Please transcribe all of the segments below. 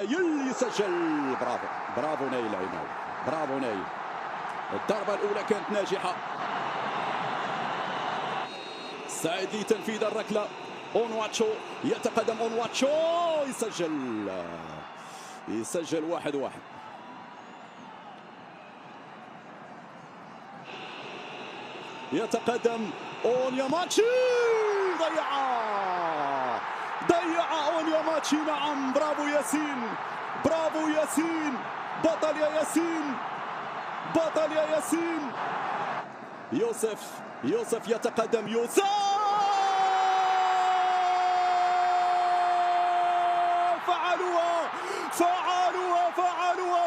يسجل. برافو برافو نايل عيناوي، برافو نايل. الضربة الأولى كانت ناجحة. سعيد لتنفيذ الركلة. اونواتشو يتقدم، اونواتشو يسجل 1-1. يتقدم اونياماتشي، ضيع اونياماتشي. نعم، برافو ياسين، برافو ياسين، بطل يا ياسين، بطل يا ياسين. يوسف يتقدم، يوسف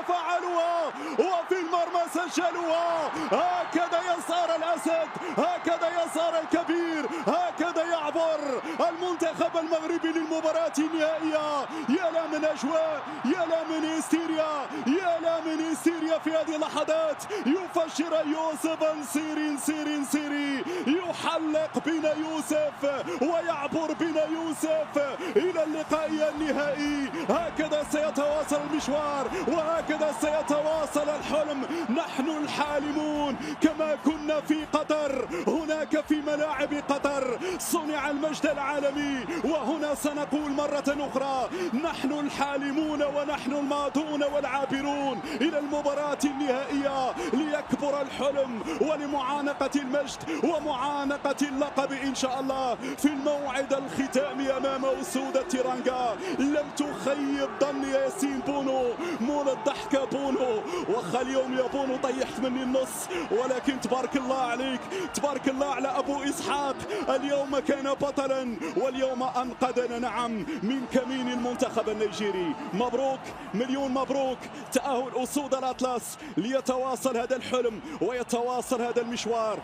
فعلوها وفي المرمى سجلوها. هكذا يسار الأسد، هكذا يسار الكبير، هكذا يعبر المنتخب المغربي للمباراة النهائية. يا لا من أجواء، يا لا من هستيريا، يا لا من هستيريا في هذه اللحظات. يفجر يوسف نسيري، يحلق بنا يوسف ويعبر بنا يوسف إلى اللقاء النهائي. هكذا سيتواصل المشوار وهكذا سيتواصل الحلم. نحن الحالمون كما كنا في قطر، هناك في ملاعب قطر صنع المجد العالمي، وهنا سنقول مرة أخرى نحن الحالمون ونحن الماضون والعابرون إلى المباراة النهائية ليكبر الحلم ولمعانقة المجد ومعانقة اللقب إن شاء الله في الموعد الختامي أمام أسود تيرانغا. لم تخيب ظني يا ياسين بونو، مولى الضحكة بونو. واخا اليوم يا بونو طيحت مني النص، ولكن تبارك الله عليك، تبارك الله على أبو إسحاق. اليوم كان بطلا واليوم أنقذنا نعم من كمين المنتخب النيجيري. مبروك، مليون مبروك. تأهل أسود الأطلس ليتواصل هذا الحلم ويتواصل هذا المشوار.